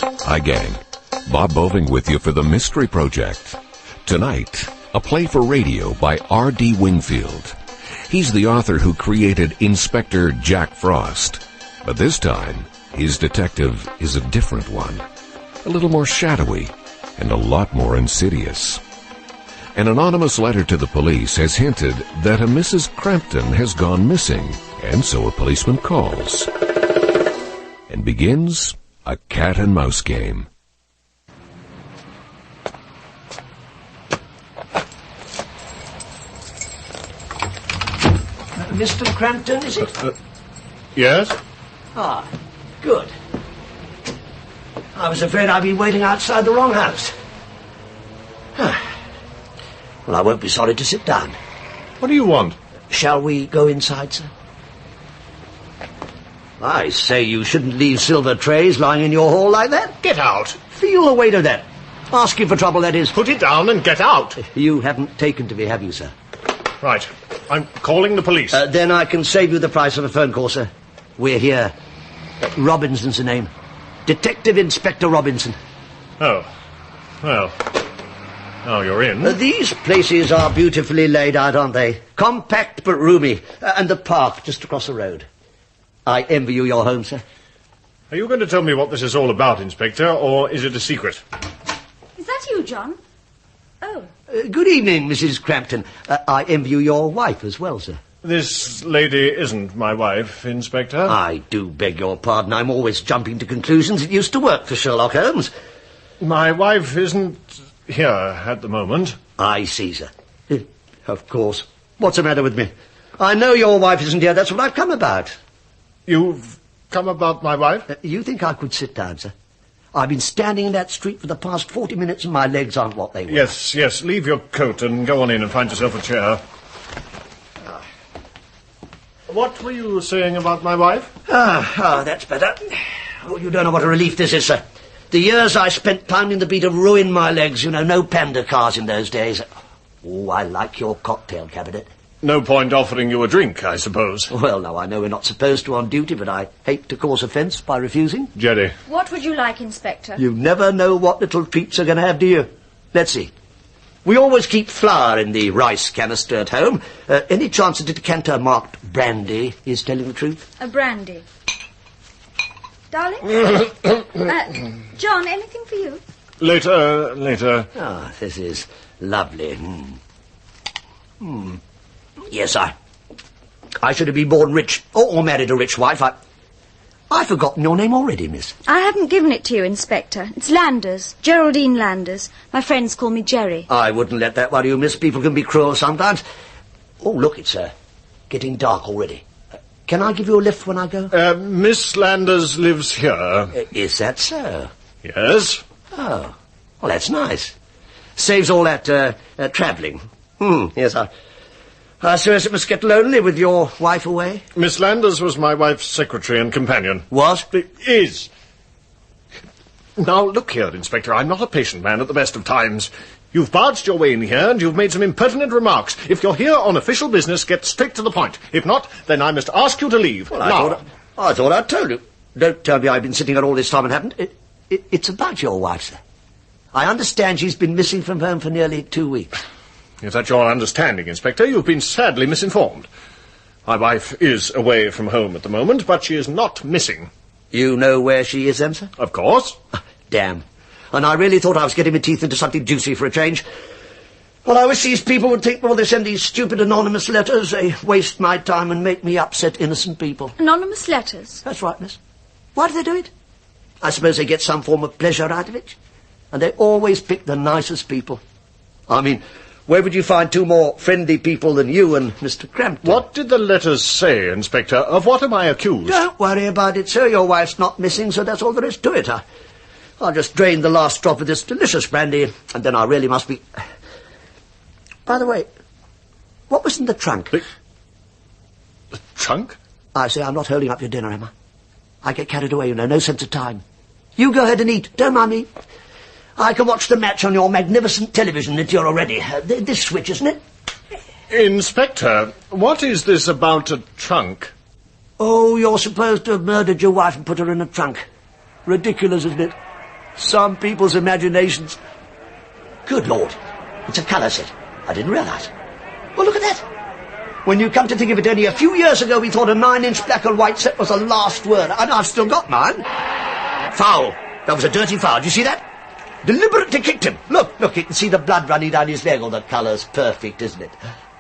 Hi, gang. Bob Boving with you for the Mystery Project. Tonight, a play for radio by R.D. Wingfield. He's the author who created Inspector Jack Frost. But this time, his detective is a different one. A little more shadowy and a lot more insidious. An anonymous letter to the police has hinted that a Mrs. Crampton has gone missing, and so a policeman calls. And begins a cat-and-mouse game. Mr. Crampton, is it? Yes? Ah, good. I was afraid I'd been waiting outside the wrong house. Well, I won't be sorry to sit down. What do you want? Shall we go inside, sir? I say you shouldn't leave silver trays lying in your hall like that. Get out! Feel the weight of that. Asking for trouble, that is. Put it down and get out! You haven't taken to me, have you, sir? Right. I'm calling the police. Then I can save you the price of a phone call, sir. We're here. Robinson's the name. Detective Inspector Robinson. Oh. Well. Now you're in. These places are beautifully laid out, aren't they? Compact but roomy. And the park just across the road. I envy you your home, sir. Are you going to tell me what this is all about, Inspector, or is it a secret? Is that you, John? Oh. Good evening, Mrs. Crampton. I envy you your wife as well, sir. This lady isn't my wife, Inspector. I do beg your pardon. I'm always jumping to conclusions. It used to work for Sherlock Holmes. My wife isn't here at the moment. I see, sir. Of course. What's the matter with me? I know your wife isn't here. That's what I've come about. You've come about my wife? You think I could sit down, sir? I've been standing in that street for the past 40 minutes and my legs aren't what they were. Yes. Leave your coat and go on in and find yourself a chair. What were you saying about my wife? That's better. Oh, you don't know what a relief this is, sir. The years I spent pounding the beat have ruined my legs. You know, no panda cars in those days. Oh, I like your cocktail cabinet. No point offering you a drink, I suppose. Well, no, I know we're not supposed to on duty, but I hate to cause offence by refusing. Gerry. What would you like, Inspector? You never know what little treats are going to have, do you? Let's see. We always keep flour in the rice canister at home. Any chance that a decanter marked brandy is telling the truth? A brandy. Darling? John, anything for you? Later. Ah, this is lovely. Yes, I should have been born rich, or married a rich wife. I've forgotten your name already, miss. I haven't given it to you, Inspector. It's Landers, Geraldine Landers. My friends call me Gerry. I wouldn't let that worry you, miss. People can be cruel sometimes. Oh, look, it's getting dark already. Can I give you a lift when I go? Miss Landers lives here. Is that so? Yes. Oh, well, that's nice. Saves all that travelling. Yes, I suppose it must get lonely with your wife away. Miss Landers was my wife's secretary and companion. Was? Is. Now, look here, Inspector, I'm not a patient man at the best of times. You've barged your way in here and you've made some impertinent remarks. If you're here on official business, get straight to the point. If not, then I must ask you to leave. Well, now. I thought I'd told you. Don't tell me I've been sitting here all this time and haven't. It's about your wife, sir. I understand she's been missing from home for nearly 2 weeks. If that's your understanding, Inspector, you've been sadly misinformed. My wife is away from home at the moment, but she is not missing. You know where she is, then, sir? Of course. Damn. And I really thought I was getting my teeth into something juicy for a change. Well, I wish these people would think more they send these stupid anonymous letters. They waste my time and make me upset innocent people. Anonymous letters? That's right, miss. Why do they do it? I suppose they get some form of pleasure out of it. And they always pick the nicest people. I mean, where would you find two more friendly people than you and Mr. Crampton? What did the letters say, Inspector? Of what am I accused? Don't worry about it, sir. Your wife's not missing, so that's all there is to it. I'll just drain the last drop of this delicious brandy, and then I really must be... By the way, what was in the trunk? The trunk? I say, I'm not holding up your dinner, am I? I get carried away, you know, no sense of time. You go ahead and eat, don't mind me. I can watch the match on your magnificent television that you're already... this switch, isn't it? Inspector, what is this about a trunk? Oh, you're supposed to have murdered your wife and put her in a trunk. Ridiculous, isn't it? Some people's imaginations. Good Lord, it's a colour set. I didn't realise. Well, look at that. When you come to think of it, only a few years ago we thought a 9-inch black and white set was the last word. And I've still got mine. Foul. That was a dirty foul. Do you see that? Deliberately kicked him. Look, you can see the blood running down his leg. Oh, the colour's perfect, isn't it?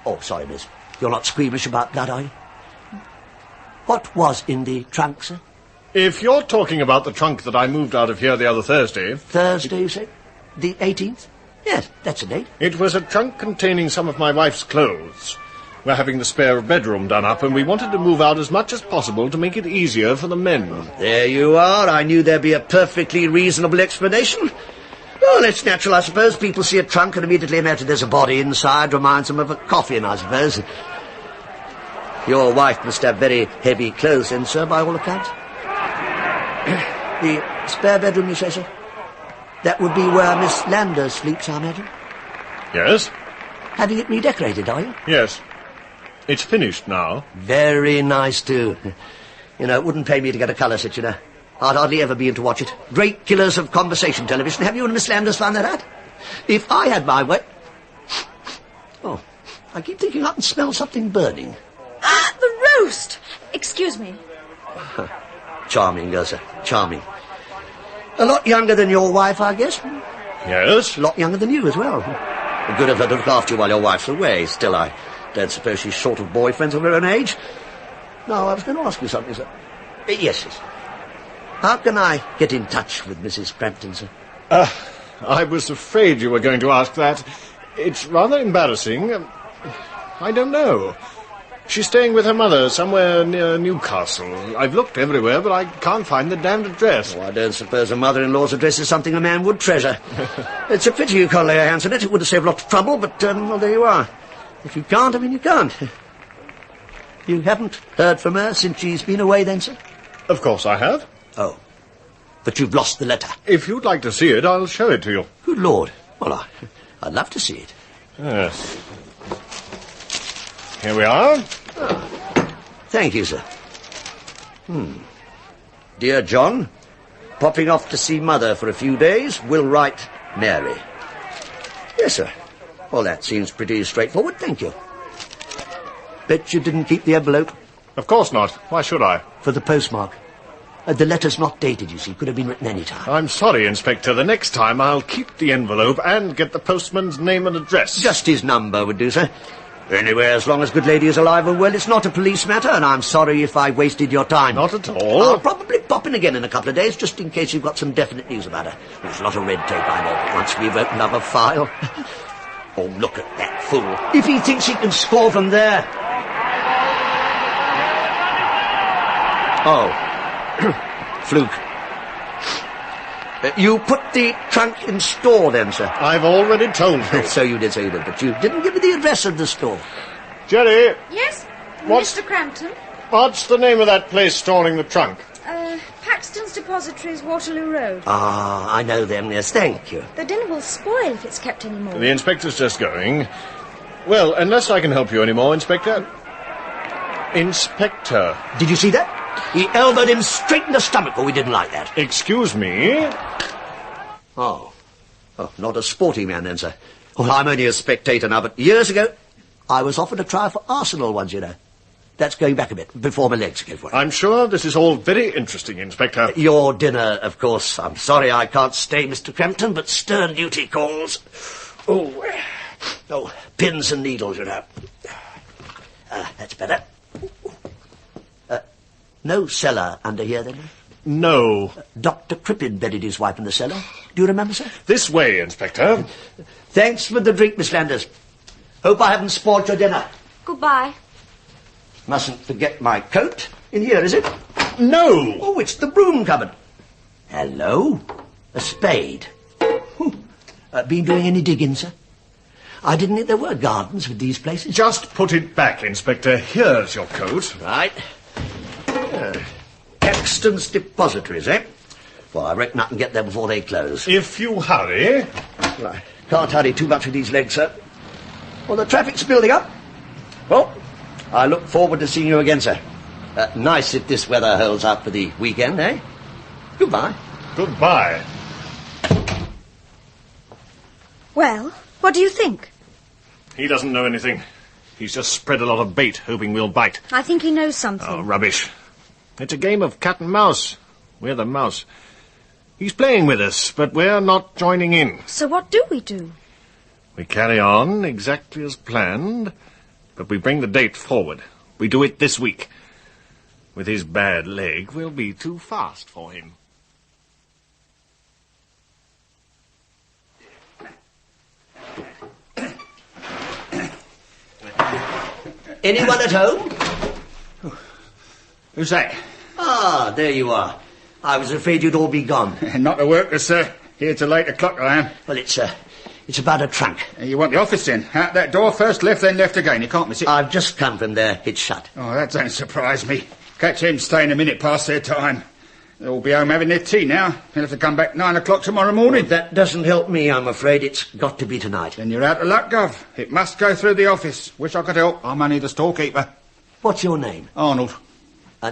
Oh, sorry, miss. You're not squeamish about blood, are you? What was in the trunk, sir? If you're talking about the trunk that I moved out of here the other Thursday... Thursday, you say? The 18th? Yes, that's the date. It was a trunk containing some of my wife's clothes. We're having the spare bedroom done up, and we wanted to move out as much as possible to make it easier for the men. There you are. I knew there'd be a perfectly reasonable explanation. Well, it's natural, I suppose. People see a trunk and immediately imagine there's a body inside. Reminds them of a coffin, I suppose. Your wife must have very heavy clothes then, sir, by all accounts. The spare bedroom, you say, sir? That would be where Miss Landers sleeps, I imagine? Yes? Having it redecorated, are you? Yes. It's finished now. Very nice, too. You know, it wouldn't pay me to get a colour set, you know. I'd hardly ever be in to watch it. Great killers of conversation television. Have you and Miss Landers found that out? If I had my way... Oh, I keep thinking I can smell something burning. Ah, the roast! Excuse me. Charming girl, sir. Charming. A lot younger than your wife, I guess. Yes? A lot younger than you as well. Good of her to look after you while your wife's away. Still, I don't suppose she's short of boyfriends of her own age. No, I was going to ask you something, sir. Yes. How can I get in touch with Mrs. Crampton, sir? I was afraid you were going to ask that. It's rather embarrassing. I don't know. She's staying with her mother somewhere near Newcastle. I've looked everywhere, but I can't find the damned address. Oh, I don't suppose a mother-in-law's address is something a man would treasure. It's a pity you can't lay your hands on it. It would have saved a lot of trouble, but, well, there you are. If you can't, I mean, you can't. You haven't heard from her since she's been away, then, sir? Of course I have. Oh. But you've lost the letter. If you'd like to see it, I'll show it to you. Good Lord. Well, I'd love to see it. Yes. Here we are. Oh. Thank you, sir. Dear John, popping off to see Mother for a few days. Will write Mary. Yes, sir. Well, that seems pretty straightforward, thank you. Bet you didn't keep the envelope? Of course not. Why should I? For the postmark. The letter's not dated, you see. Could have been written any time. I'm sorry, Inspector. The next time I'll keep the envelope and get the postman's name and address. Just his number would do, sir. Anyway, as long as good lady is alive and well, it's not a police matter, and I'm sorry if I wasted your time. Not at all. I'll probably pop in again in a couple of days, just in case you've got some definite news about her. There's a lot of red tape, I know, but once we've opened up a file... Oh, look at that fool. If he thinks he can score from there... Oh. Fluke. You put the trunk in store, then, sir? I've already told you. So you did, but you didn't give me the address of the store. Gerry! Yes? What's- Mr. Crampton? What's the name of that place storing the trunk? Paxton's Depositories, Waterloo Road. Ah, I know them, yes, thank you. The dinner will spoil if it's kept any more. The inspector's just going. Well, unless I can help you any more, Inspector... Inspector. Did you see that? He elbowed him straight in the stomach, oh, we didn't like that. Excuse me? Oh, not a sporting man then, sir. Well, I'm only a spectator now, but years ago, I was offered a trial for Arsenal once, you know. That's going back a bit, before my legs go for it. I'm sure this is all very interesting, Inspector. Your dinner, of course. I'm sorry I can't stay, Mr. Crampton, but stern duty calls. Oh, pins and needles, you know. That's better. No cellar under here, then? No. Dr. Crippen bedded his wife in the cellar. Do you remember, sir? This way, Inspector. Thanks for the drink, Miss Landers. Hope I haven't spoiled your dinner. Goodbye. Mustn't forget my coat. In here, is it? No! Oh, it's the broom cupboard. Hello? A spade. Been doing any digging, sir? I didn't think there were gardens with these places. Just put it back, Inspector. Here's your coat. Right. Paxton's Depositories, eh? Well, I reckon I can get there before they close. If you hurry. Right. Can't hurry too much with these legs, sir. Well, the traffic's building up. Well, I look forward to seeing you again, sir. Nice if this weather holds out for the weekend, eh? Goodbye. Goodbye. Well, what do you think? He doesn't know anything. He's just spread a lot of bait, hoping we'll bite. I think he knows something. Oh, rubbish. It's a game of cat and mouse. We're the mouse. He's playing with us, but we're not joining in. So what do we do? We carry on exactly as planned, but we bring the date forward. We do it this week. With his bad leg, we'll be too fast for him. Anyone at home? Who's that? Ah, there you are. I was afraid you'd all be gone. Not the workers, sir. Here till 8 o'clock I am. Well, it's about a trunk. You want the office in? Out that door, first left, then left again. You can't miss it. I've just come from there. It's shut. Oh, that don't surprise me. Catch him staying a minute past their time. They'll all be home having their tea now. They'll have to come back 9 o'clock tomorrow morning. Well, that doesn't help me, I'm afraid. It's got to be tonight. Then you're out of luck, Gov. It must go through the office. Wish I could help. I'm only the storekeeper. What's your name? Arnold.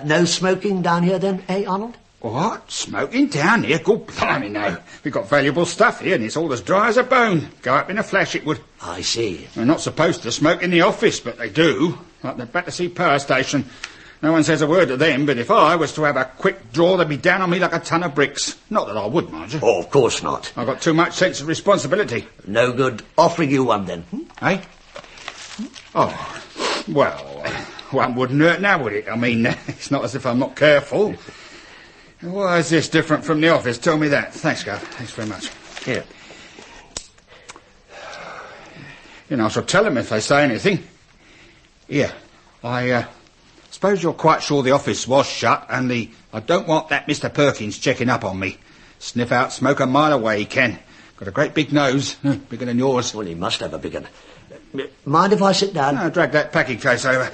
No smoking down here then, eh, Arnold? What? Smoking down here? Good blimey, no. We've got valuable stuff here, and it's all as dry as a bone. Go up in a flash, it would. I see. They're not supposed to smoke in the office, but they do. Like the Battersea Power Station. No one says a word to them, but if I was to have a quick draw, they'd be down on me like a ton of bricks. Not that I would, mind you. Oh, of course not. I've got too much sense of responsibility. No good offering you one, then. Eh? Oh, well, one wouldn't hurt now, would it? I mean, it's not as if I'm not careful. Why is this different from the office? Tell me that. Thanks, Gov. Thanks very much. Here. You know, I shall tell them if they say anything. Here, I suppose you're quite sure the office was shut, and I don't want that Mr. Perkins checking up on me. Sniff out smoke a mile away he can. Got a great big nose, bigger than yours. Well, he must have a big one. Mind if I sit down? No, drag that packing case over.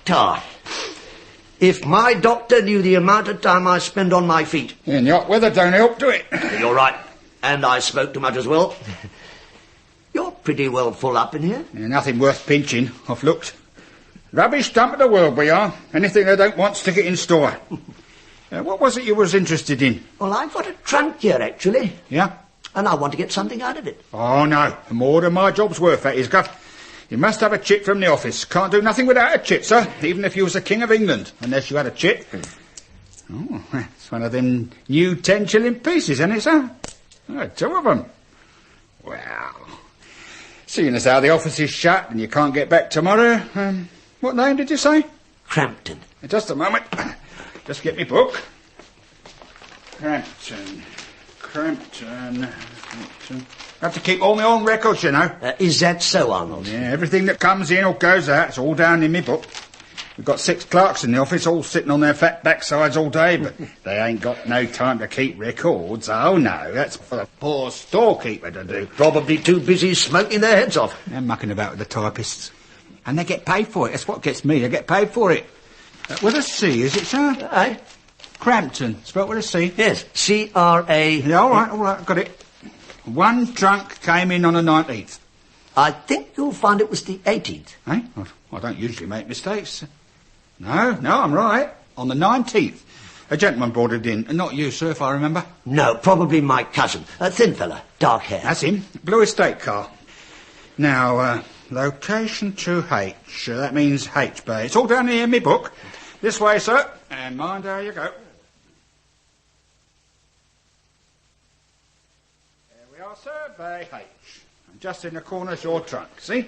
Tar. If my doctor knew the amount of time I spend on my feet... And the hot weather don't help, do it? You're right. And I smoke too much as well. You're pretty well full up in here. Yeah, nothing worth pinching. I've looked. Rubbish dump of the world we are. Anything they don't want, stick it in store. What was it you was interested in? Well, I've got a trunk here, actually. Yeah? And I want to get something out of it. Oh, no. More than my job's worth, that is, Gov. You must have a chit from the office. Can't do nothing without a chit, sir. Even if you was the King of England. Unless you had a chit. Oh, it's one of them new 10-shilling pieces, isn't it, sir? Oh, 2 of them. Well, seeing as how the office is shut and you can't get back tomorrow, what name did you say? Crampton. Just a moment. Just get me book. Crampton. I have to keep all my own records, you know. Is that so, Arnold? Yeah, everything that comes in or goes out, it's all down in my book. We've got 6 clerks in the office, all sitting on their fat backsides all day, but they ain't got no time to keep records. Oh, no, that's for the poor storekeeper to do. Probably too busy smoking their heads off. They're mucking about with the typists. And they get paid for it. That's what gets me. They get paid for it. With a C, is it, sir? Aye. Crampton, spelt with a C. Yes, C-R-A... Yeah, all right, got it. 1 trunk came in on the 19th. I think you'll find it was the 18th. Eh? I don't usually make mistakes. No, I'm right. On the 19th. A gentleman brought it in. Not you, sir, if I remember. No, probably my cousin. A thin fella, dark hair. That's him. Blue estate car. Now, location to H. That means H Bay. It's all down here in my book. This way, sir. And mind how you go. There we are, sir. Bay H. And just in the corner's your trunk. See?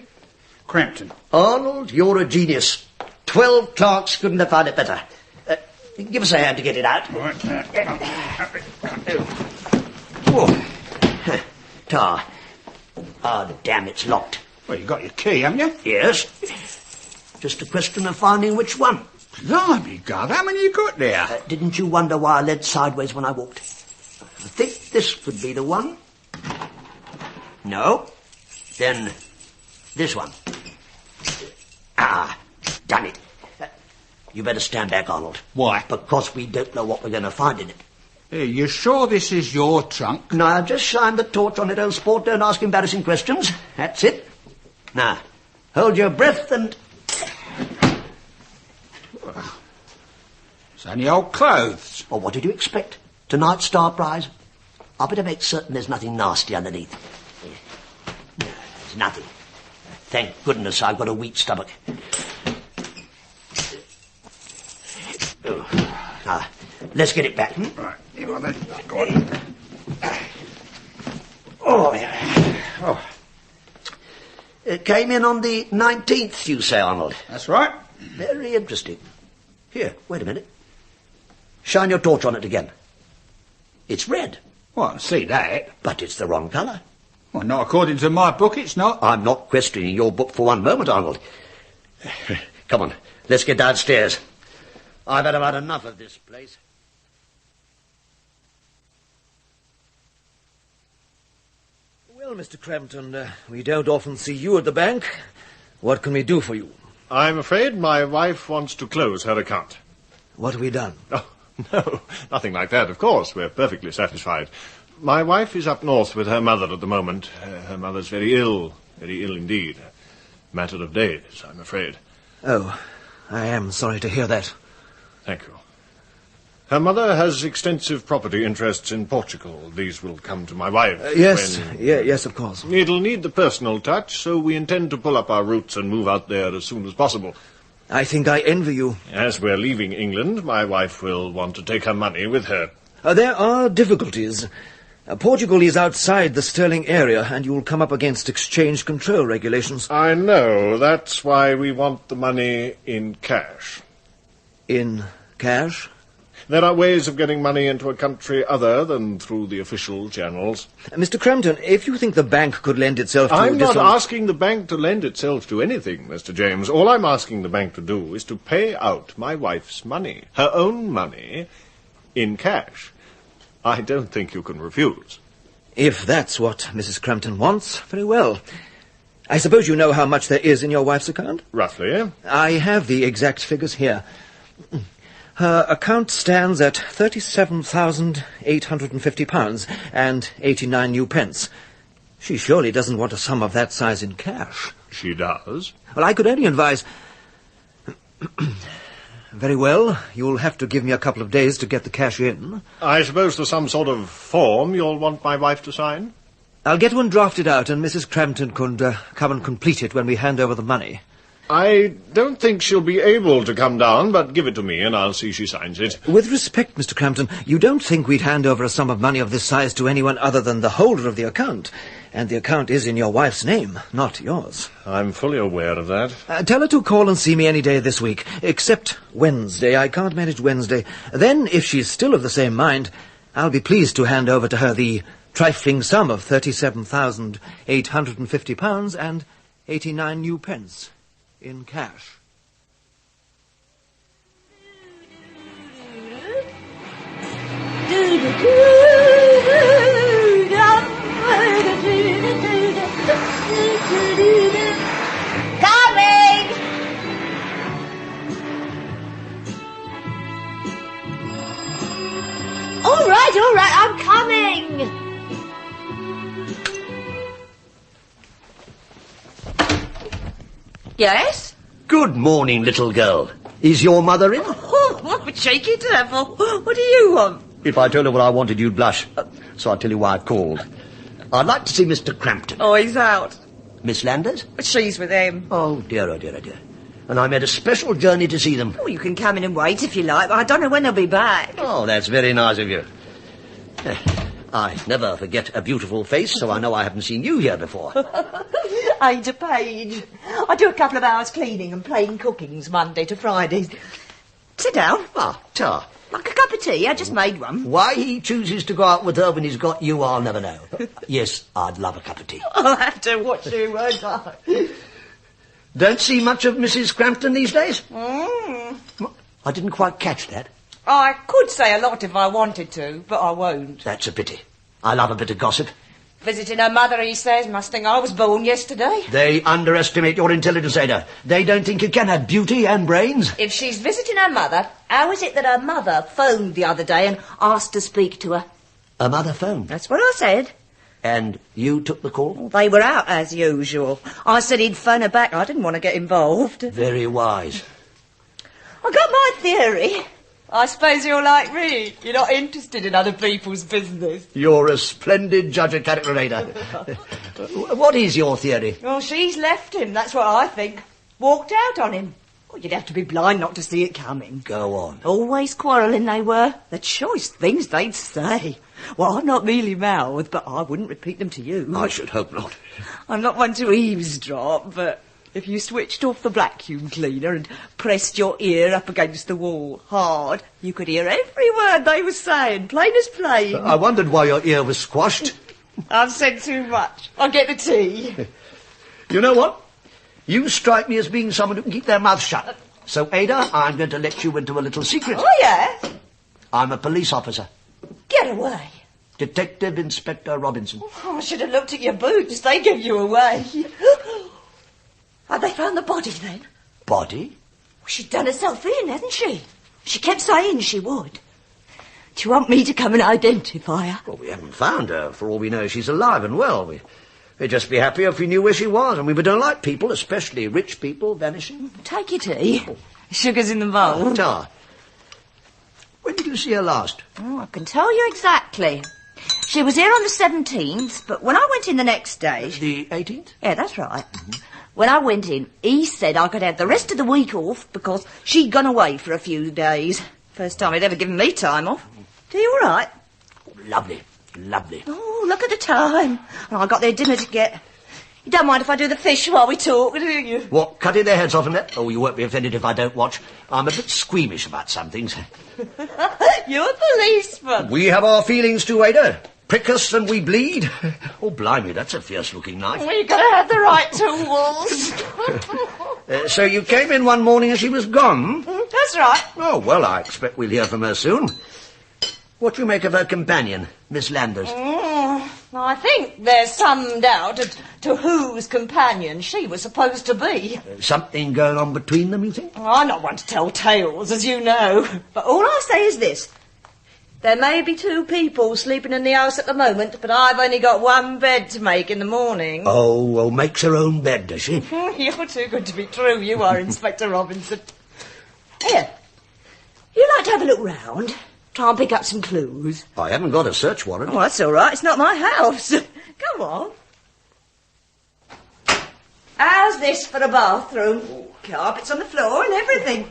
Crampton. Arnold, you're a genius. 12 clerks couldn't have found it better. Give us a hand to get it out. Right. Oh. Tar. Ah, damn, it's locked. Well, you got your key, haven't you? Yes. Just a question of finding which one. Blimey, Gov, how many you got there? Didn't you wonder why I led sideways when I walked? I think this could be the one. No. Then this one. Ah, done it. You better stand back, Arnold. Why? Because we don't know what we're going to find in it. Hey, you sure this is your trunk? Now, just shine the torch on it, old sport. Don't ask embarrassing questions. That's it. Now, hold your breath and... It's only old clothes. Well, what did you expect? Tonight's star prize? I better make certain there's nothing nasty underneath. No, there's nothing. Thank goodness I've got a weak stomach. Now, let's get it back. Right, here on then. Go on. Oh, yeah. Oh. It came in on the 19th, you say, Arnold? That's right. Very interesting. Here, wait a minute. Shine your torch on it again. It's red. Well, I can see that. But it's the wrong colour. Well, not according to my book, it's not. I'm not questioning your book for one moment, Arnold. Come on, let's get downstairs. I've had about enough of this place. Well, Mr. Crampton, we don't often see you at the bank. What can we do for you? I'm afraid my wife wants to close her account. What have we done? Oh, no, nothing like that, of course. We're perfectly satisfied. My wife is up north with her mother at the moment. Her mother's very ill indeed. Matter of days, I'm afraid. Oh, I am sorry to hear that. Thank you. Her mother has extensive property interests in Portugal. These will come to my wife. Yes, yes, of course. It'll need the personal touch, so we intend to pull up our roots and move out there as soon as possible. I think I envy you. As we're leaving England, my wife will want to take her money with her. There are difficulties. Portugal is outside the Sterling area, and you'll come up against exchange control regulations. I know. That's why we want the money in cash. In cash? There are ways of getting money into a country other than through the official channels. Mr. Crampton, if you think the bank could lend itself to... I'm not asking the bank to lend itself to anything, Mr. James. All I'm asking the bank to do is to pay out my wife's money, her own money, in cash. I don't think you can refuse. If that's what Mrs. Crampton wants, very well. I suppose you know how much there is in your wife's account? Roughly. I have the exact figures here. Her account stands at £37,850 and 89 new pence. She surely doesn't want a sum of that size in cash. She does. Well, I could only advise... Very well. You'll have to give me a couple of days to get the cash in. I suppose there's some sort of form you'll want my wife to sign? I'll get one drafted out, and Mrs. Crampton could come and complete it when we hand over the money. I don't think she'll be able to come down, but give it to me and I'll see she signs it. With respect, Mr. Crampton, you don't think we'd hand over a sum of money of this size to anyone other than the holder of the account? And the account is in your wife's name, not yours. I'm fully aware of that. Tell her to call and see me any day this week, except Wednesday. I can't manage Wednesday. Then, if she's still of the same mind, I'll be pleased to hand over to her the trifling sum of £37,850 and 89 new pence. In cash. Coming! All right, I'm coming! Yes? Good morning, little girl. Is your mother in? Oh, what a cheeky devil. What do you want? If I told her what I wanted, you'd blush. So I'll tell you why I've called. I'd like to see Mr. Crampton. Oh, he's out. Miss Landers? She's with him. Oh, dear, oh, dear, oh, dear. And I made a special journey to see them. Oh, you can come in and wait if you like, but I don't know when they'll be back. Oh, that's very nice of you. I never forget a beautiful face, so I know I haven't seen you here before. Ada Page. I do a couple of hours cleaning and plain cookings Monday to Friday. Sit down. Ah, tar. Like a cup of tea. I just made one. Why he chooses to go out with her when he's got you, I'll never know. Yes, I'd love a cup of tea. I'll have to watch you, won't I? Don't see much of Mrs. Crampton these days? Mm. I didn't quite catch that. I could say a lot if I wanted to, but I won't. That's a pity. I love a bit of gossip. Visiting her mother, he says. Must think I was born yesterday. They underestimate your intelligence, Ada. They don't think you can have beauty and brains. If she's visiting her mother, how is it that her mother phoned the other day and asked to speak to her? Her mother phoned? That's what I said. And you took the call? Well, they were out, as usual. I said he'd phone her back. I didn't want to get involved. Very wise. I got my theory. I suppose you're like me. You're not interested in other people's business. You're a splendid judge of character, Ada. What is your theory? Well, she's left him, that's what I think. Walked out on him. Well, you'd have to be blind not to see it coming. Go on. Always quarrelling they were. The choice things they'd say. Well, I'm not mealy-mouthed, but I wouldn't repeat them to you. I should hope not. I'm not one to eavesdrop, but if you switched off the vacuum cleaner and pressed your ear up against the wall hard, you could hear every word they were saying, plain as plain. I wondered why your ear was squashed. I've said too much. I'll get the tea. You know what? You strike me as being someone who can keep their mouth shut. So, Ada, I'm going to let you into a little secret. Oh, yeah? I'm a police officer. Get away. Detective Inspector Robinson. Oh, I should have looked at your boots. They give you away. Have they found the body, then? Body? Well, she'd done herself in, hadn't she? She kept saying she would. Do you want me to come and identify her? Well, we haven't found her. For all we know, she's alive and well. We'd just be happy if we knew where she was. And we don't like people, especially rich people, vanishing. Take your tea. Sugar's in the bowl. Ta. When did you see her last? Oh, I can tell you exactly. She was here on the 17th, but when I went in the next day... The 18th? Yeah, that's right. When I went in, he said I could have the rest of the week off because she'd gone away for a few days. First time he'd ever given me time off. Are you all right? Oh, lovely, lovely. Oh, look at the time. Oh, I got their dinner to get. You don't mind if I do the fish while we talk, do you? What, cutting their heads off and that? Oh, you won't be offended if I don't watch. I'm a bit squeamish about some things. You're a policeman. We have our feelings too, Ada. Prick us and we bleed. Oh, blimey, that's a fierce-looking knife. Well, you've got to have the right tools. So you came in one morning and she was gone? That's right. Oh, well, I expect we'll hear from her soon. What do you make of her companion, Miss Landers? I think there's some doubt as to whose companion she was supposed to be. Something going on between them, you think? I'm not one to tell tales, as you know. But all I say is this. There may be two people sleeping in the house at the moment, but I've only got one bed to make in the morning. Oh, well, makes her own bed, does she? You're too good to be true, you are, Inspector Robinson. Here, you like to have a look round? Try and pick up some clues. I haven't got a search warrant. Oh, that's all right. It's not my house. Come on. How's this for a bathroom? Carpets on the floor and everything.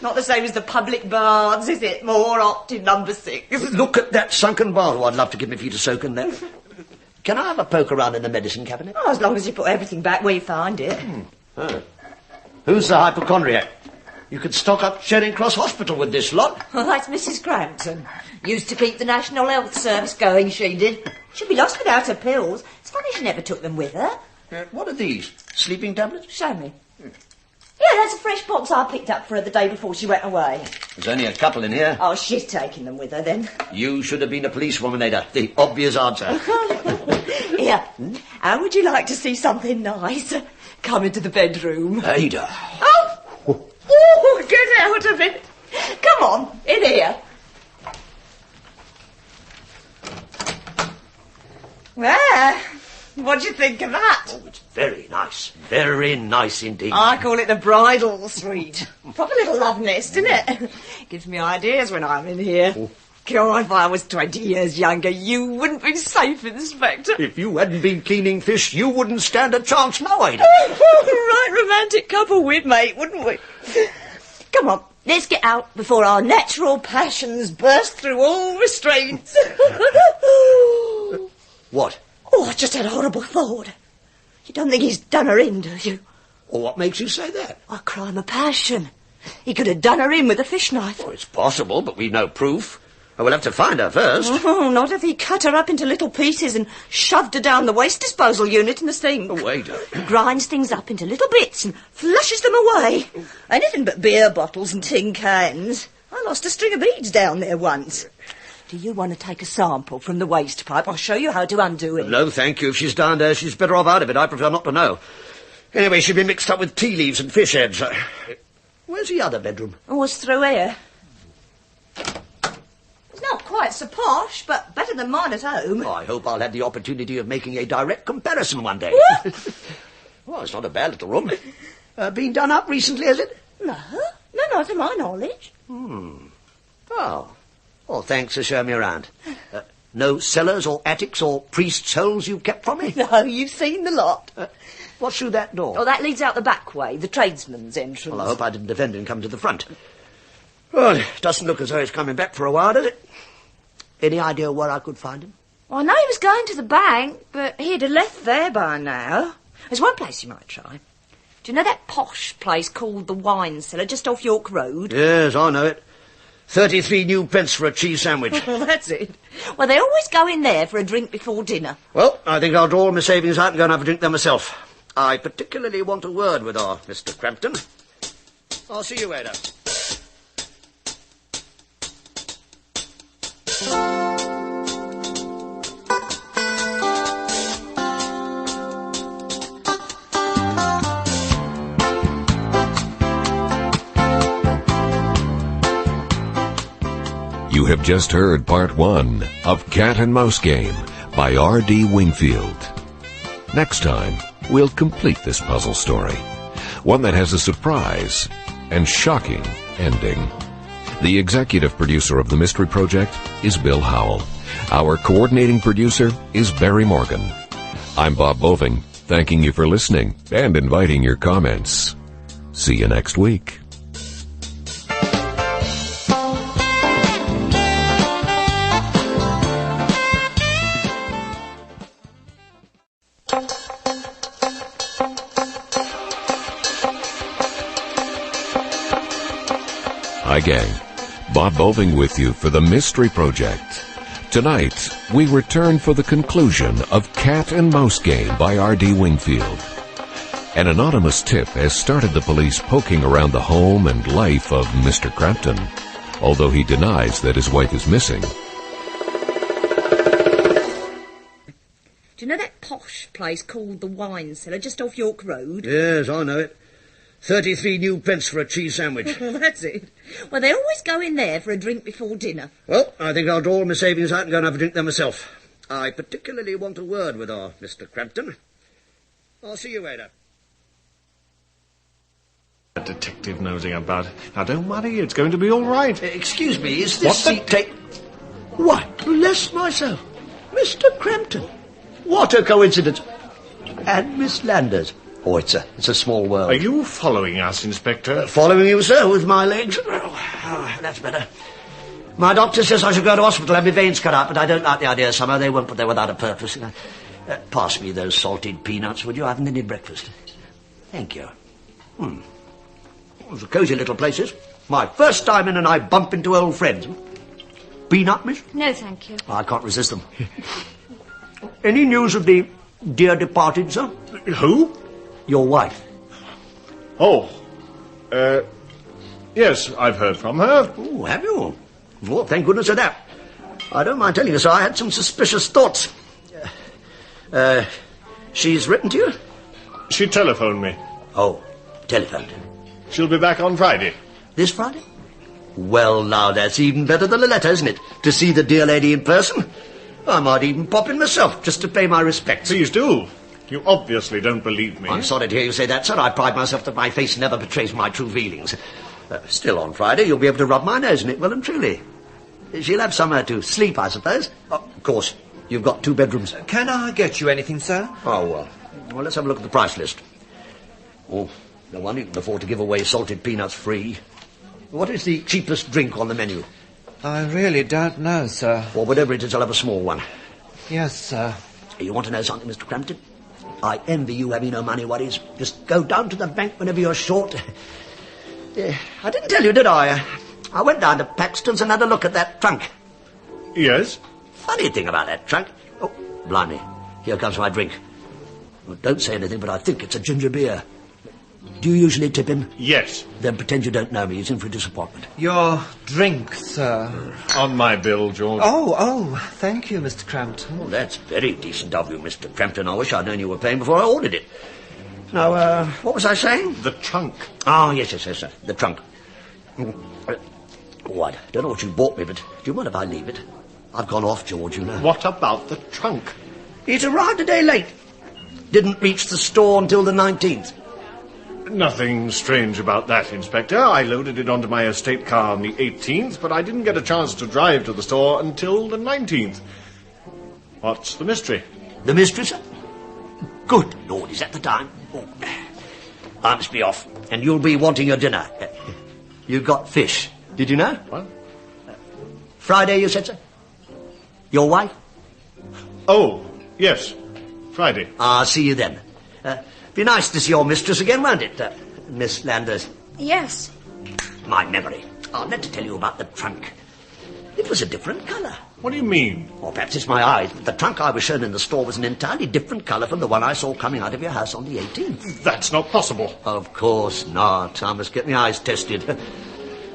Not the same as the public baths, is it? More hot in number 6. Look at that sunken bath. Oh, I'd love to give my feet a soak in there. Can I have a poke around in the medicine cabinet? Oh, as long as you put everything back where you find it. Oh. Who's the hypochondriac? You could stock up Charing Cross Hospital with this lot. Oh, that's Mrs. Crampton. Used to keep the National Health Service going, she did. She'd be lost without her pills. It's funny she never took them with her. What are these? Sleeping tablets? Show me. Yeah, that's a fresh box I picked up for her the day before she went away. There's only a couple in here. Oh, she's taking them with her, then. You should have been a policewoman, Ada. The obvious answer. Here, how would you like to see something nice? Come into the bedroom. Ada. Oh, get out of it. Come on, in here. Well, what do you think of that? Oh, it's very nice. Very nice indeed. I call it the bridal suite. Proper little love nest, isn't it? Gives me ideas when I'm in here. Oh. God, if I was 20 years younger, you wouldn't be safe, Inspector. If you hadn't been cleaning fish, you wouldn't stand a chance now, Ada. Right romantic couple we'd make, wouldn't we? Come on, let's get out before our natural passions burst through all restraints. What? Oh, I just had a horrible thought. You don't think he's done her in, do you? Well, what makes you say that? A crime of passion. He could have done her in with a fish knife. Oh, it's possible, but we've no proof. We'll have to find her first. Oh, not if he cut her up into little pieces and shoved her down the waste disposal unit in the sink. Oh, Ada. Grinds things up into little bits and flushes them away. Anything but beer bottles and tin cans. I lost a string of beads down there once. Do you want to take a sample from the waste pipe? I'll show you how to undo it. No, thank you. If she's down there, she's better off out of it. I prefer not to know. Anyway, she'd be mixed up with tea leaves and fish heads. Where's the other bedroom? Oh, it's through here. Not quite so posh, but better than mine at home. Oh, I hope I'll have the opportunity of making a direct comparison one day. Well, it's not a bad little room. Been done up recently, has it? No, not to my knowledge. Oh. Well, thanks for showing me around. No cellars or attics or priests' holes you've kept from me? No, you've seen the lot. What's through that door? Oh, that leads out the back way, the tradesman's entrance. Well, I hope I didn't offend him come to the front. Well, it doesn't look as though he's coming back for a while, does it? Any idea where I could find him? Well, I know he was going to the bank, but he'd have left there by now. There's one place you might try. Do you know that posh place called the Wine Cellar, just off York Road? Yes, I know it. 33 new pence for a cheese sandwich. Well, that's it. Well, they always go in there for a drink before dinner. Well, I think I'll draw all my savings out and go and have a drink there myself. I particularly want a word with our Mr. Crampton. I'll see you later. You have just heard part 1 of Cat and Mouse Game by R.D. Wingfield. Next time, we'll complete this puzzle story, one that has a surprise and shocking ending. The executive producer of the Mystery Project is Bill Howell. Our coordinating producer is Barry Morgan. I'm Bob Boving, thanking you for listening and inviting your comments. See you next week. Hi, gang. Bob Boving with you for the Mystery Project. Tonight, we return for the conclusion of Cat and Mouse Game by R.D. Wingfield. An anonymous tip has started the police poking around the home and life of Mr. Crampton, although he denies that his wife is missing. Do you know that posh place called the Wine Cellar, just off York Road? Yes, I know it. 33 new pence for a cheese sandwich. Well, that's it. Well, they always go in there for a drink before dinner. Well, I think I'll draw all my savings out and go and have a drink there myself. I particularly want a word with our Mr. Crampton. I'll see you later. A detective nosing about. Now, don't worry, it's going to be all right. Excuse me, is this seat Why, bless myself. Mr. Crampton. What a coincidence. And Miss Landers. Oh, it's a small world. Are you following us, Inspector? Following you, sir, with my legs. Oh, that's better. My doctor says I should go to hospital and have my veins cut out, but I don't like the idea somehow. They won't put there without a purpose. Pass me those salted peanuts, would you? I haven't any breakfast. Thank you. It was a cosy little place, this. My first time in and I bump into old friends. Peanut, miss? No, thank you. I can't resist them. Any news of the dear departed, sir? Who? Your wife. Oh. Yes, I've heard from her. Oh, have you? Well, thank goodness for that. I don't mind telling you, sir, I had some suspicious thoughts. She's written to you? She telephoned me. Oh, telephoned. She'll be back on Friday. This Friday? Well, now, that's even better than a letter, isn't it? To see the dear lady in person. I might even pop in myself, just to pay my respects. Please do. You obviously don't believe me. I'm sorry to hear you say that, sir. I pride myself that my face never betrays my true feelings. Still, on Friday, you'll be able to rub my nose in it well and truly. She'll have somewhere to sleep, I suppose. Oh, of course, you've got 2 bedrooms. Can I get you anything, sir? Oh, well, let's have a look at the price list. Oh, no wonder you can afford to give away salted peanuts free. What is the cheapest drink on the menu? I really don't know, sir. Well, whatever it is, I'll have a small one. Yes, sir. You want to know something, Mr. Crampton? I envy you having no money worries. Just go down to the bank whenever you're short. I didn't tell you, did I? I went down to Paxton's and had a look at that trunk. Yes? Funny thing about that trunk. Oh, blimey. Here comes my drink. Well, don't say anything, but I think it's a ginger beer. Do you usually tip him? Yes. Then pretend you don't know me. He's in for a disappointment. Your drink, sir. On my bill, George. Oh, thank you, Mr. Crampton. Well, that's very decent of you, Mr. Crampton. I wish I'd known you were paying before I ordered it. Now, what was I saying? The trunk. Oh, yes, sir. The trunk. Oh, I don't know what you bought me, but do you mind if I leave it? I've gone off, George, you know. What about the trunk? It arrived a day late. Didn't reach the store until the 19th. Nothing strange about that, Inspector. I loaded it onto my estate car on the 18th, but I didn't get a chance to drive to the store until the 19th. What's the mystery? The mystery, sir? Good Lord, is that the time? Oh. I must be off, and you'll be wanting your dinner. You've got fish. Did you know? What? Friday, you said, sir? Your wife? Oh, yes. Friday. I'll see you then. Be nice to see your mistress again, won't it, Miss Landers? Yes. My memory. I meant to tell you about the trunk. It was a different colour. What do you mean? Or perhaps it's my eyes, but the trunk I was shown in the store was an entirely different colour from the one I saw coming out of your house on the 18th. That's not possible. Of course not. I must get my eyes tested.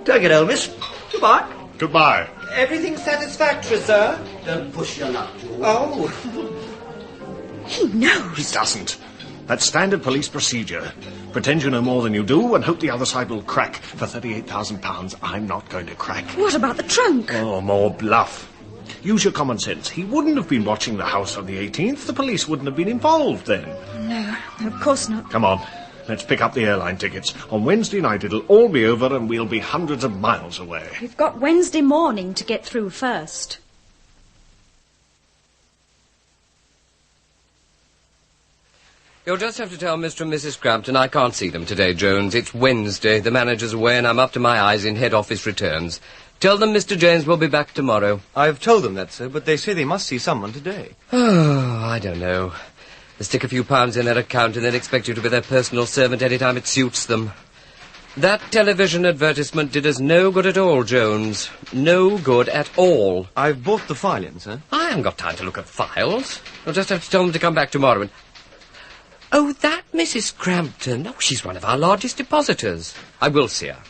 Take it home, miss. Goodbye. Goodbye. Everything satisfactory, sir? Don't push your luck, George. Oh. He knows. He doesn't. That's standard police procedure. Pretend you know more than you do and hope the other side will crack. For £38,000, I'm not going to crack. What about the trunk? Oh, more bluff. Use your common sense. He wouldn't have been watching the house on the 18th. The police wouldn't have been involved then. No, of course not. Come on. Let's pick up the airline tickets. On Wednesday night, it'll all be over and we'll be hundreds of miles away. We've got Wednesday morning to get through first. You'll just have to tell Mr. and Mrs. Crampton I can't see them today, Jones. It's Wednesday. The manager's away and I'm up to my eyes in head office returns. Tell them Mr. James will be back tomorrow. I've told them that, sir, but they say they must see someone today. Oh, I don't know. They stick a few pounds in their account and then expect you to be their personal servant any time it suits them. That television advertisement did us no good at all, Jones. No good at all. I've bought the file in, sir. I haven't got time to look at files. You'll just have to tell them to come back tomorrow and... Oh, that Mrs. Crampton. Oh, she's one of our largest depositors. I will see her.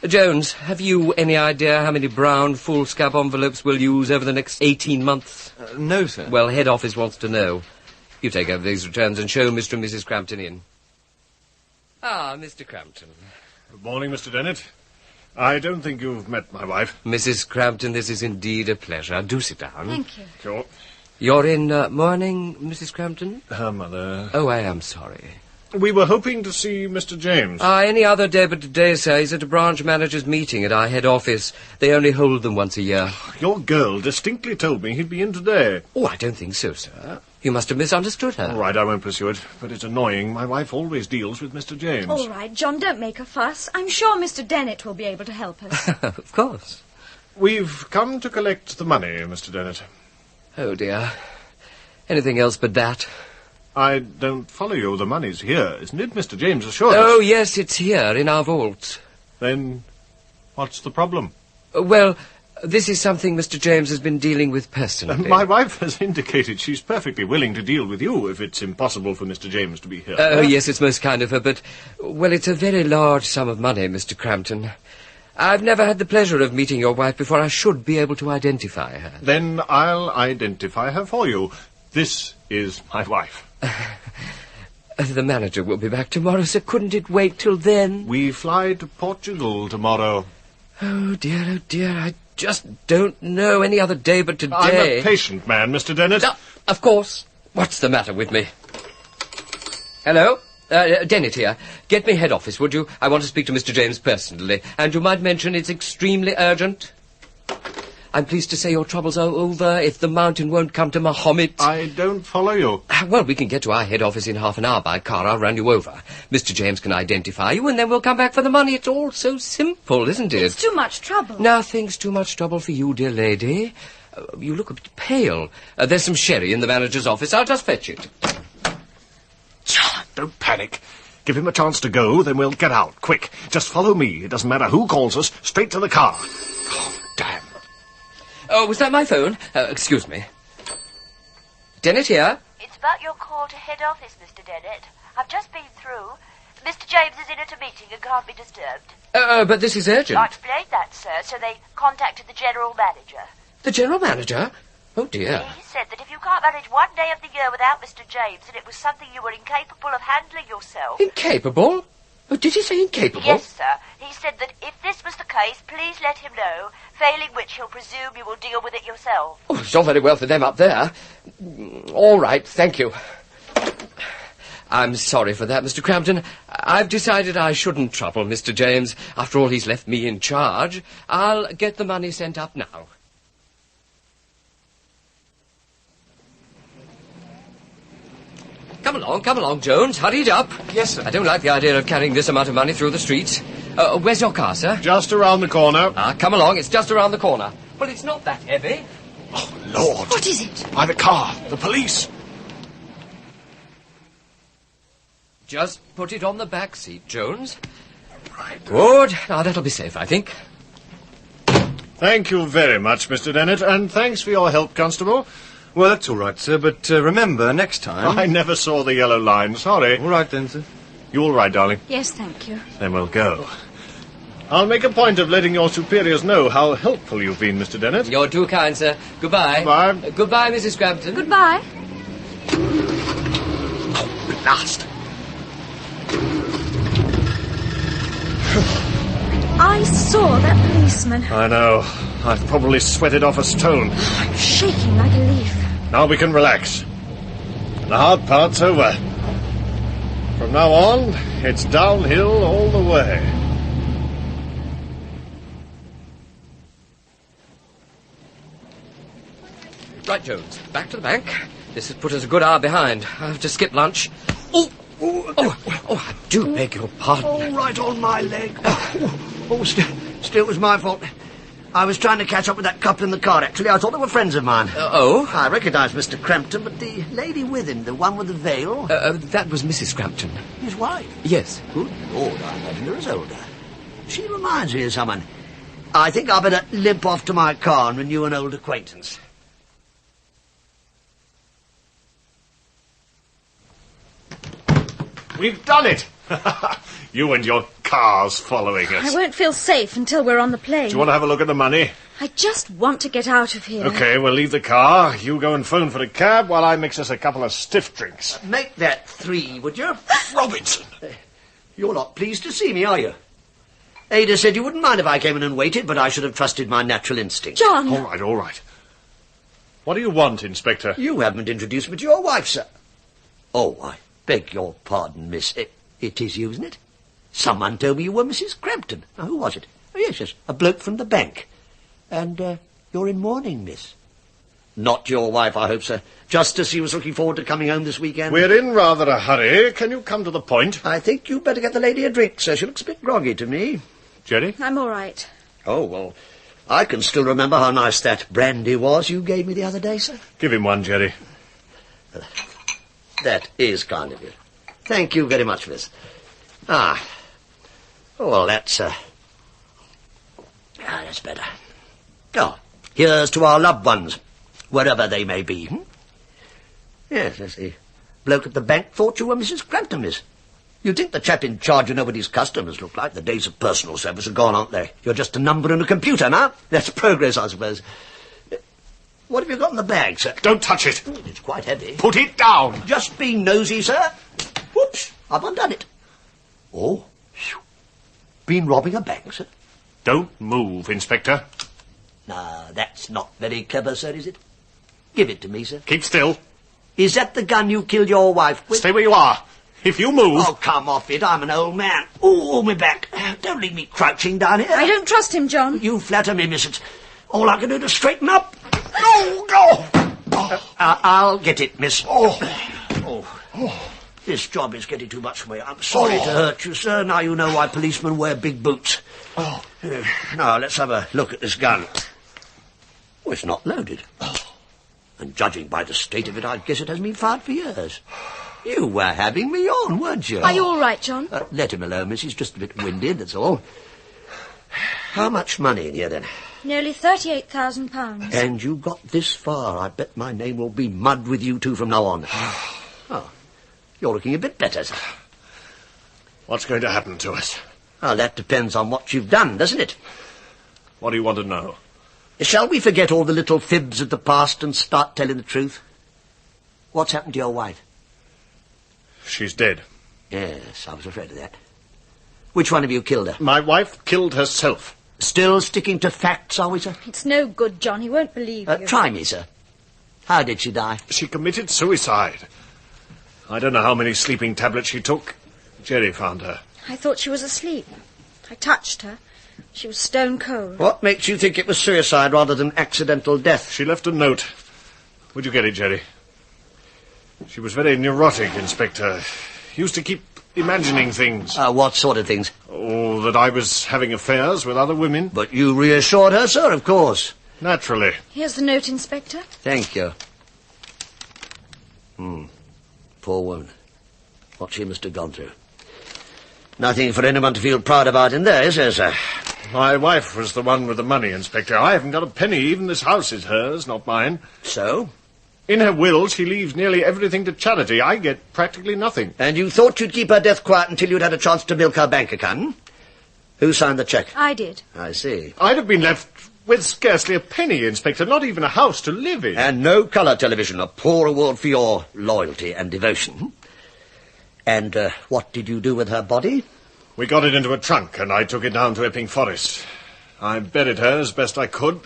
Jones, have you any idea how many brown foolscap envelopes we'll use over the next 18 months? No, sir. Well, head office wants to know. You take over these returns and show Mr. and Mrs. Crampton in. Ah, Mr. Crampton. Good morning, Mr. Dennett. I don't think you've met my wife. Mrs. Crampton, this is indeed a pleasure. Do sit down. Thank you. Sure. You're in mourning, Mrs. Crampton? Her mother. Oh, I am sorry. We were hoping to see Mr. James. Any other day but today, sir. He's at a branch manager's meeting at our head office. They only hold them once a year. Your girl distinctly told me he'd be in today. Oh, I don't think so, sir. You must have misunderstood her. All right, I won't pursue it, but it's annoying. My wife always deals with Mr. James. All right, John, don't make a fuss. I'm sure Mr. Dennett will be able to help us. Of course. We've come to collect the money, Mr. Dennett. Oh, dear. Anything else but that? I don't follow you. The money's here, isn't it? Mr. James assured us. Oh, yes, it's here in our vault. Then what's the problem? Well, this is something Mr. James has been dealing with personally. My wife has indicated she's perfectly willing to deal with you if it's impossible for Mr. James to be here. Oh, yes, it's most kind of her, but, well, it's a very large sum of money, Mr. Crampton. I've never had the pleasure of meeting your wife before. I should be able to identify her. Then I'll identify her for you. This is my wife. The manager will be back tomorrow, so couldn't it wait till then? We fly to Portugal tomorrow. Oh, dear, I just don't know any other day but today. I'm a patient man, Mr. Dennett. Of course. What's the matter with me? Hello? Dennett here. Get me head office, would you? I want to speak to Mr. James personally. And you might mention it's extremely urgent. I'm pleased to say your troubles are over if the mountain won't come to Mahomet. I don't follow you. Well, we can get to our head office in half an hour by car. I'll run you over. Mr. James can identify you, and then we'll come back for the money. It's all so simple, isn't it? It's too much trouble. Nothing's too much trouble for you, dear lady. You look a bit pale. There's some sherry in the manager's office. I'll just fetch it. John, don't panic. Give him a chance to go, then we'll get out. Quick, just follow me. It doesn't matter who calls us. Straight to the car. Oh, damn. Oh, was that my phone? Excuse me. Dennett here? It's about your call to head office, Mr. Dennett. I've just been through. Mr. James is in at a meeting and can't be disturbed. But this is urgent. I explained that, sir, so they contacted the general manager. The general manager? Oh, dear. He said that if you can't manage one day of the year without Mr. James, and it was something you were incapable of handling yourself. Incapable? Oh, did he say incapable? Yes, sir. He said that if this was the case, please let him know, failing which he'll presume you will deal with it yourself. Oh, it's all very well for them up there. All right, thank you. I'm sorry for that, Mr. Crampton. I've decided I shouldn't trouble Mr. James. After all, he's left me in charge. I'll get the money sent up now. Come along, Jones. Hurry it up. Yes, sir. I don't like the idea of carrying this amount of money through the streets. Where's your car, sir? Just around the corner. Come along. It's just around the corner. Well, it's not that heavy. Oh, Lord. What is it? By the car. The police. Just put it on the back seat, Jones. Right. Good. Now, that'll be safe, I think. Thank you very much, Mr. Dennett, and thanks for your help, Constable. Well, that's all right, sir, but remember, next time... I never saw the yellow line. Sorry. All right, then, sir. You all right, darling? Yes, thank you. Then we'll go. I'll make a point of letting your superiors know how helpful you've been, Mr. Dennett. You're too kind, sir. Goodbye. Goodbye. Goodbye, Mrs. Crampton. Goodbye. Oh, at last. I saw that policeman. I know. I've probably sweated off a stone. I'm shaking like a leaf. Now we can relax. The hard part's over. From now on, it's downhill all the way. Right, Jones. Back to the bank. This has put us a good hour behind. I have to skip lunch. Oh, I do beg your pardon. Oh, right on my leg. Still, it was my fault. I was trying to catch up with that couple in the car, actually. I thought they were friends of mine. I recognised Mr. Crampton, but the lady with him, the one with the veil... that was Mrs. Crampton. His wife? Yes. Good Lord, I imagine her as older. She reminds me of someone. I think I'd better limp off to my car and renew an old acquaintance. We've done it! You and your cars following us. I won't feel safe until we're on the plane. Do you want to have a look at the money? I just want to get out of here. OK, we'll leave the car. You go and phone for a cab while I mix us a couple of stiff drinks. Make that 3, would you? Robinson! You're not pleased to see me, are you? Ada said you wouldn't mind if I came in and waited, but I should have trusted my natural instinct. John! All right. What do you want, Inspector? You haven't introduced me to your wife, sir. Oh, I beg your pardon, miss. It is you, isn't it? Someone told me you were Mrs. Crampton. Now, who was it? Oh, yes, a bloke from the bank. And you're in mourning, miss. Not your wife, I hope, sir. Just as she was looking forward to coming home this weekend. We're in rather a hurry. Can you come to the point? I think you'd better get the lady a drink, sir. She looks a bit groggy to me. Gerry? I'm all right. Oh, well, I can still remember how nice that brandy was you gave me the other day, sir. Give him one, Gerry. That is kind of you. Thank you very much, miss. Oh, well, that's better. Oh, here's to our loved ones, wherever they may be. Yes, the bloke at the bank thought you were Mrs. Crampton, miss. You'd think the chap in charge of nobody's customers looked like. The days of personal service are gone, aren't they? You're just a number in a computer now. That's progress, I suppose. What have you got in the bag, sir? Don't touch it. It's quite heavy. Put it down. Just being nosy, sir. Whoops, I've undone it. Oh, phew. Been robbing a bank, sir? Don't move, Inspector. No, that's not very clever, sir, is it? Give it to me, sir. Keep still. Is that the gun you killed your wife with? Stay where you are. If you move... Oh, come off it. I'm an old man. Oh, my back. Don't leave me crouching down here. I don't trust him, John. You flatter me, miss. It's all I can do to straighten up. No. I'll get it, miss. This job is getting too much for me. I'm sorry to hurt you, sir. Now you know why policemen wear big boots. Now, let's have a look at this gun. Oh, it's not loaded. And judging by the state of it, I'd guess it hasn't been fired for years. You were having me on, weren't you? Are you all right, John? Let him alone, miss. He's just a bit winded, that's all. How much money in here, then? Nearly £38,000. And you got this far. I bet my name will be mud with you two from now on. Oh, you're looking a bit better, sir. What's going to happen to us? Well, that depends on what you've done, doesn't it? What do you want to know? Shall we forget all the little fibs of the past and start telling the truth? What's happened to your wife? She's dead. Yes, I was afraid of that. Which one of you killed her? My wife killed herself. Still sticking to facts, are we, sir? It's no good, John. He won't believe you. Try me, sir. How did she die? She committed suicide. I don't know how many sleeping tablets she took. Gerry found her. I thought she was asleep. I touched her. She was stone cold. What makes you think it was suicide rather than accidental death? She left a note. Would you get it, Gerry? She was very neurotic, Inspector. Used to keep imagining things. What sort of things? Oh, that I was having affairs with other women. But you reassured her, sir, of course. Naturally. Here's the note, Inspector. Thank you. Poor woman. What she must have gone through. Nothing for anyone to feel proud about in there, is there, sir? My wife was the one with the money, Inspector. I haven't got a penny. Even this house is hers, not mine. So? In her will, she leaves nearly everything to charity. I get practically nothing. And you thought you'd keep her death quiet until you'd had a chance to milk her bank account? Who signed the cheque? I did. I see. I'd have been left with scarcely a penny, Inspector, not even a house to live in. And no colour television, a poor reward for your loyalty and devotion. And what did you do with her body? We got it into a trunk, and I took it down to Epping Forest. I buried her as best I could.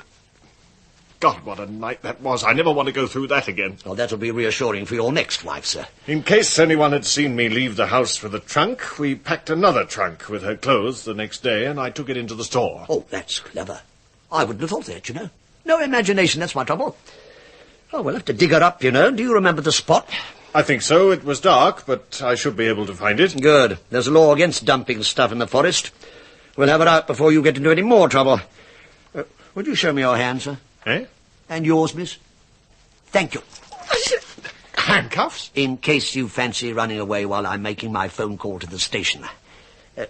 God, what a night that was. I never want to go through that again. Well, that'll be reassuring for your next wife, sir. In case anyone had seen me leave the house with a trunk, we packed another trunk with her clothes the next day, and I took it into the store. Oh, that's clever. I wouldn't have thought that, you know. No imagination, that's my trouble. Oh, we'll have to dig her up, you know. Do you remember the spot? I think so. It was dark, but I should be able to find it. Good. There's a law against dumping stuff in the forest. We'll have it out before you get into any more trouble. Would you show me your hand, sir? Eh? And yours, miss? Thank you. Handcuffs? In case you fancy running away while I'm making my phone call to the station.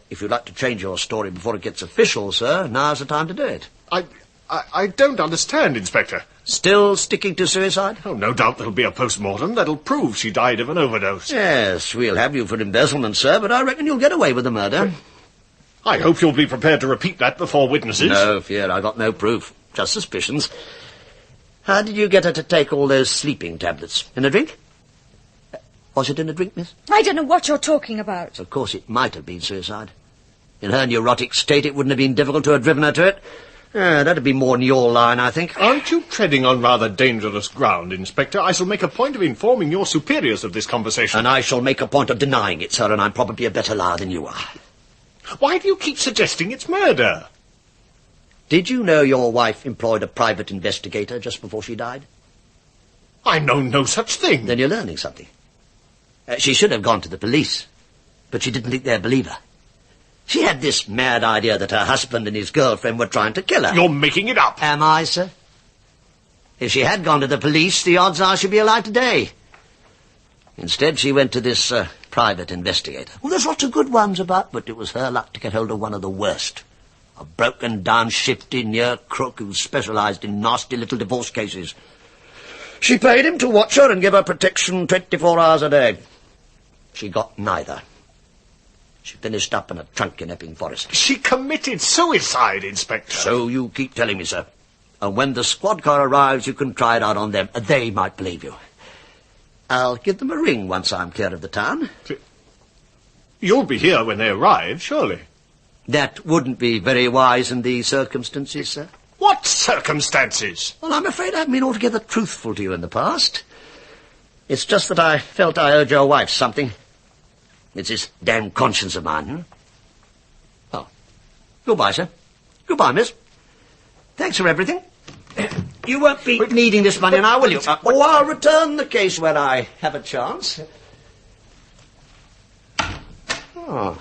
If you'd like to change your story before it gets official, sir, now's the time to do it. I don't understand, Inspector. Still sticking to suicide? Oh, no doubt there'll be a post-mortem that'll prove she died of an overdose. Yes, we'll have you for embezzlement, sir, but I reckon you'll get away with the murder. I hope you'll be prepared to repeat that before witnesses. No fear, I got no proof. Just suspicions. How did you get her to take all those sleeping tablets? In a drink? Was it in a drink, miss? I don't know what you're talking about. Of course, it might have been suicide. In her neurotic state, it wouldn't have been difficult to have driven her to it. That'd be more in your line, I think. Aren't you treading on rather dangerous ground, Inspector? I shall make a point of informing your superiors of this conversation. And I shall make a point of denying it, sir, and I'm probably a better liar than you are. Why do you keep suggesting it's murder? Did you know your wife employed a private investigator just before she died? I know no such thing. Then you're learning something. She should have gone to the police, but she didn't think they'd believe her. She had this mad idea that her husband and his girlfriend were trying to kill her. You're making it up. Am I, sir? If she had gone to the police, the odds are she'd be alive today. Instead, she went to this private investigator. Well, there's lots of good ones about, but it was her luck to get hold of one of the worst. A broken-down, shifty, near crook who specialised in nasty little divorce cases. She paid him to watch her and give her protection 24 hours a day. She got neither. She finished up in a trunk in Epping Forest. She committed suicide, Inspector. So you keep telling me, sir. And when the squad car arrives, you can try it out on them. They might believe you. I'll give them a ring once I'm clear of the town. You'll be here when they arrive, surely. That wouldn't be very wise in these circumstances, sir. What circumstances? Well, I'm afraid I haven't been altogether truthful to you in the past. It's just that I felt I owed your wife something. It's this damn conscience of mine. Oh, goodbye, sir. Goodbye, miss. Thanks for everything. You won't be needing this money now, will you? I'll return the case when I have a chance. Oh.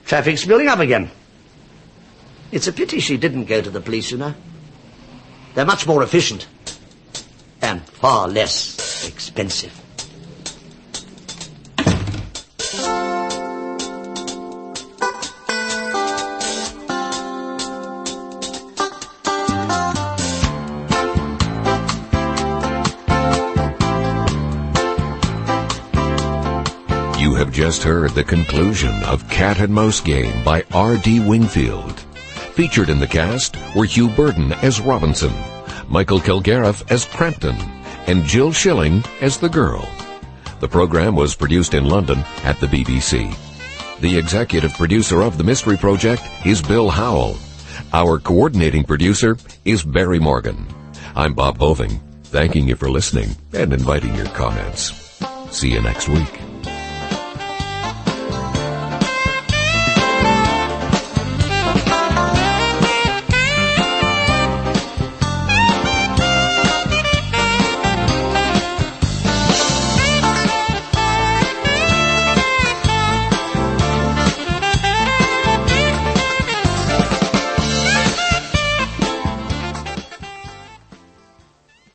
Traffic's building up again. It's a pity she didn't go to the police, you know. They're much more efficient. And far less expensive. You have just heard the conclusion of Cat and Mouse Game by R.D. Wingfield. Featured in the cast were Hugh Burden as Robinson, Michael Kilgarriff as Crampton, and Jill Shilling as the girl. The program was produced in London at the BBC. The executive producer of the Mystery Project is Bill Howell. Our coordinating producer is Barry Morgan. I'm Bob Boving, thanking you for listening and inviting your comments. See you next week.